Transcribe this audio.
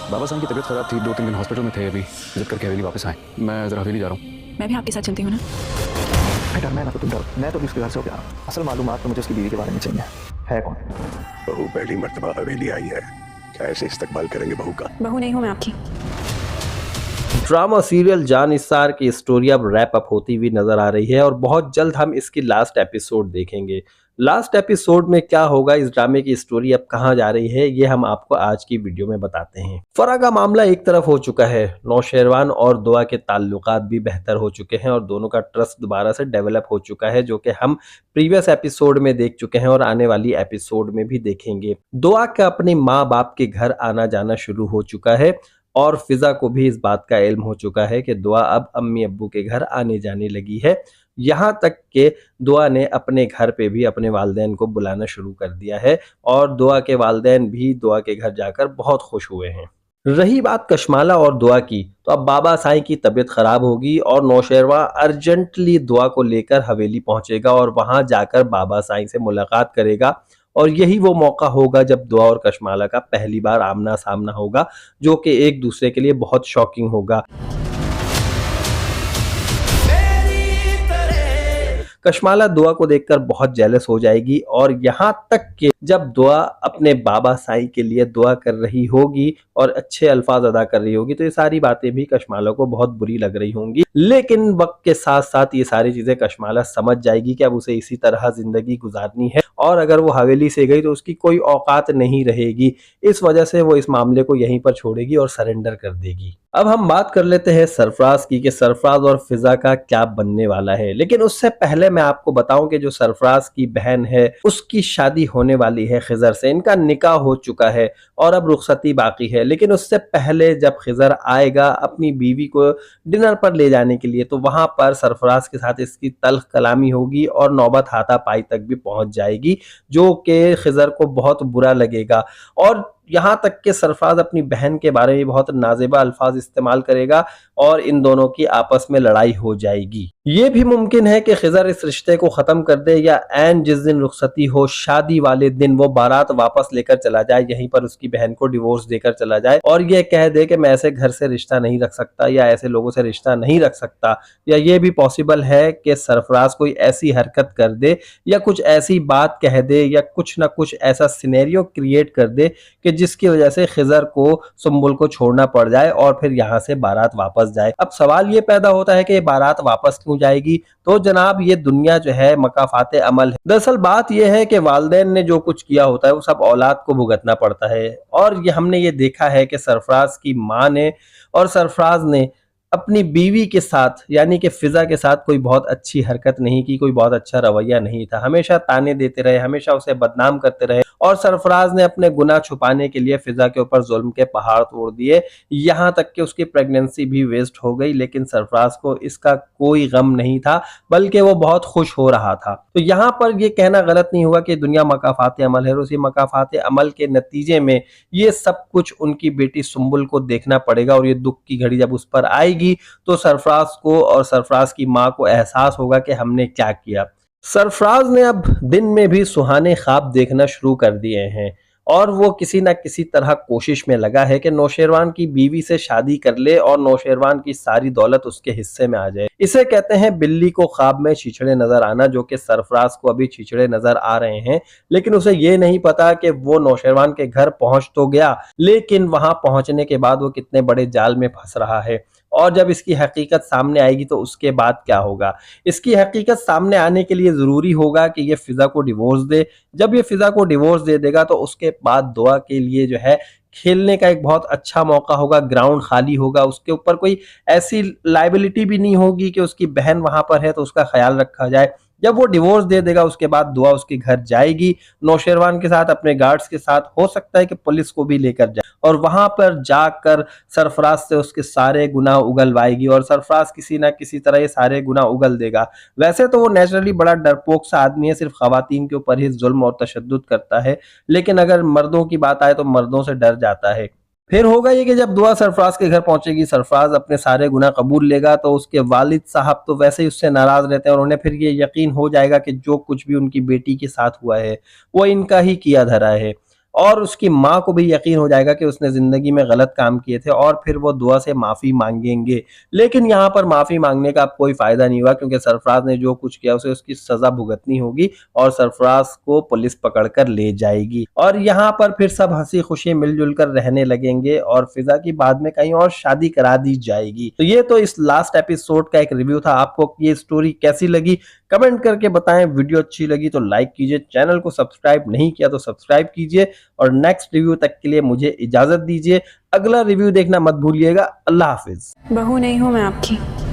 बाबा साहब की तबीयत खराब थी, 2-3 दिन हॉस्पिटल में थे, अभी विजिट करके हवेली वापस आए। मैं जरा हवेली जा रहा हूँ। मैं भी आपके साथ चलती हूँ ना। डरना है ना तो तुम डरो, मैं तो भी उसके घर से हो गया। असल मालूमात तो मुझे उसकी बीवी के बारे में चाहिए। है कौन? बहू पहली मर्तबा हवेली आई है, कैसे इस्तकबाल करेंगे बहू का? बहू नहीं हूँ मैं आपकी। ड्रामा सीरियल जान निसार की स्टोरी अब रैप अप होती हुई नजर आ रही है और बहुत जल्द हम इसकी लास्ट एपिसोड देखेंगे। लास्ट एपिसोड में क्या होगा, इस ड्रामे की स्टोरी अब कहां जा रही है, ये हम आपको आज की वीडियो में बताते हैं। फराह का मामला एक तरफ हो चुका है, नौशेरवान और दुआ के ताल्लुकात भी बेहतर हो चुके हैं और दोनों का ट्रस्ट दोबारा से डेवलप हो चुका है, जो कि हम प्रीवियस एपिसोड में देख चुके हैं और आने वाली एपिसोड में भी देखेंगे। दुआ का अपने माँ बाप के घर आना जाना शुरू हो चुका है और फिजा को भी इस बात का इल्म हो चुका है कि दुआ अब अम्मी अब्बू के घर आने जाने लगी है। यहाँ तक कि दुआ ने अपने घर पे भी अपने वालिदैन को बुलाना शुरू कर दिया है और दुआ के वालिदैन भी दुआ के घर जाकर बहुत खुश हुए हैं। रही बात कशमाला और दुआ की, तो अब बाबा साईं की तबीयत खराब होगी और नौशेरवा अर्जेंटली दुआ को लेकर हवेली पहुंचेगा और वहां जाकर बाबा साईं से मुलाकात करेगा और यही वो मौका होगा जब दुआ और कशमाला का पहली बार आमना सामना होगा, जो कि एक दूसरे के लिए बहुत शॉकिंग होगा। कशमाला दुआ को देखकर बहुत जेलस हो जाएगी और यहाँ तक कि जब दुआ अपने बाबा साईं के लिए दुआ कर रही होगी और अच्छे अल्फाज अदा कर रही होगी तो ये सारी बातें भी कशमाला को बहुत बुरी लग रही होंगी, लेकिन वक्त के साथ साथ ये सारी चीजें कशमाला समझ जाएगी कि अब उसे इसी तरह जिंदगी गुजारनी है और अगर वो हवेली से गई तो उसकी कोई औकात नहीं रहेगी। इस वजह से वो इस मामले को यहीं पर छोड़ेगी और सरेंडर कर देगी। अब हम बात कर लेते हैं सरफराज की कि सरफराज और फिजा का क्या बनने वाला है, लेकिन उससे पहले मैं आपको बताऊं कि जो सरफराज की बहन है उसकी शादी होने वाली है खिजर से। इनका निकाह हो चुका है और अब रुखसती बाकी है, लेकिन उससे पहले जब खिजर आएगा अपनी बीवी को डिनर पर ले जाने के लिए तो वहां पर सरफराज के साथ इसकी तल्ख कलामी होगी और नौबत हाथापाई तक भी पहुंच जाएगी, जो कि खिजर को बहुत बुरा लगेगा और यहाँ तक कि सरफराज अपनी बहन के बारे में बहुत नाजेबा अल्फाज इस्तेमाल करेगा और इन दोनों की आपस में लड़ाई हो जाएगी। ये भी मुमकिन है कि खिजर इस रिश्ते को खत्म कर दे या ऐन जिस दिन रुखसती हो शादी वाले दिन वो बारात वापस लेकर चला जाए, यहीं पर उसकी बहन को डिवोर्स देकर चला जाए और ये कह दे कि मैं ऐसे घर से रिश्ता नहीं रख सकता या ऐसे लोगों से रिश्ता नहीं रख सकता। या ये भी पॉसिबल है कि सरफराज कोई ऐसी हरकत कर दे या कुछ ऐसी बात कह दे या कुछ ना कुछ ऐसा सिनेरियो क्रिएट कर दे कि जिसकी वजह से खिजर को सुम्बुल को छोड़ना पड़ जाए और फिर यहाँ से बारात वापस जाए। अब सवाल ये पैदा होता है कि ये बारात वापस क्यों जाएगी? तो जनाब ये दुनिया जो है मकाफाते अमल है। दरअसल बात यह है कि वालिदैन ने जो कुछ किया होता है वो सब औलाद को भुगतना पड़ता है और ये हमने ये देखा है कि सरफराज की माँ ने और सरफराज ने अपनी बीवी के साथ यानी कि फिजा के साथ कोई बहुत अच्छी हरकत नहीं की, कोई बहुत अच्छा रवैया नहीं था। हमेशा ताने देते रहे, हमेशा उसे बदनाम करते रहे और सरफराज ने अपने गुनाह छुपाने के लिए फिजा के ऊपर जुल्म के पहाड़ तोड़ दिए, यहाँ तक कि उसकी प्रेगनेंसी भी वेस्ट हो गई, लेकिन सरफराज को इसका कोई गम नहीं था बल्कि वो बहुत खुश हो रहा था। तो यहाँ पर ये कहना गलत नहीं हुआ कि दुनिया मकाफाते अमल है और उसी मकाफाते अमल के नतीजे में ये सब कुछ उनकी बेटी सुम्बुल को देखना पड़ेगा और ये दुख की घड़ी जब उस पर आएगी तो सरफराज को और सरफराज की माँ को एहसास होगा कि हमने क्या किया। सरफराज ने अब दिन में भी सुहाने ख्वाब देखना शुरू कर दिए हैं और वो किसी न किसी तरह कोशिश में लगा है कि नौशेरवान की बीवी से शादी कर ले और नौशेरवान की सारी दौलत उसके हिस्से में आ जाए। इसे कहते हैं बिल्ली को ख्वाब में छीछड़े नजर आना, जो कि सरफराज को अभी छीछड़े नजर आ रहे हैं, लेकिन उसे ये नहीं पता कि वो नौशेरवान के घर पहुंच तो गया, लेकिन वहां पहुंचने के बाद वो कितने बड़े जाल में फंस रहा है और जब इसकी हकीकत सामने आएगी तो उसके बाद क्या होगा। इसकी हकीकत सामने आने के लिए जरूरी होगा कि ये फिजा को डिवोर्स दे। जब ये फिजा को डिवोर्स दे देगा तो उसके बाद दुआ के लिए जो है खेलने का एक बहुत अच्छा मौका होगा, ग्राउंड खाली होगा, उसके ऊपर कोई ऐसी लायबिलिटी भी नहीं होगी कि उसकी बहन वहां पर है तो उसका ख्याल रखा जाए। जब वो डिवोर्स दे देगा उसके बाद दुआ उसके घर जाएगी नौशेरवान के साथ, अपने गार्ड्स के साथ, हो सकता है कि पुलिस को भी लेकर जाए और वहां पर जाकर सरफराज से उसके सारे गुनाह उगलवाएगी और सरफराज किसी ना किसी तरह ये सारे गुनाह उगल देगा। वैसे तो वो नेचुरली बड़ा डरपोक सा आदमी है, सिर्फ खवातीन के ऊपर ही जुल्म और तशद्दुद करता है, लेकिन अगर मर्दों की बात आए तो मर्दों से डर जाता है। फिर होगा ये कि जब दुआ सरफराज के घर पहुंचेगी, सरफराज अपने सारे गुनाह कबूल लेगा तो उसके वालिद साहब तो वैसे ही उससे नाराज रहते हैं और उन्हें फिर ये यकीन हो जाएगा कि जो कुछ भी उनकी बेटी के साथ हुआ है वो इनका ही किया धरा है और उसकी माँ को भी यकीन हो जाएगा कि उसने जिंदगी में गलत काम किए थे और फिर वो दुआ से माफी मांगेंगे। लेकिन यहाँ पर माफी मांगने का अब कोई फायदा नहीं हुआ क्योंकि सरफराज ने जो कुछ किया उसे उसकी सजा भुगतनी होगी और सरफराज को पुलिस पकड़ कर ले जाएगी और यहाँ पर फिर सब हंसी खुशी मिलजुल कर रहने लगेंगे और फिजा की बाद में कहीं और शादी करा दी जाएगी। तो ये तो इस लास्ट एपिसोड का एक रिव्यू था। आपको ये स्टोरी कैसी लगी कमेंट करके बताएं। वीडियो अच्छी लगी तो लाइक कीजिए, चैनल को सब्सक्राइब नहीं किया तो सब्सक्राइब कीजिए और नेक्स्ट रिव्यू तक के लिए मुझे इजाजत दीजिए। अगला रिव्यू देखना मत भूलिएगा। अल्लाह हाफिज। बहू नहीं हूं मैं आपकी।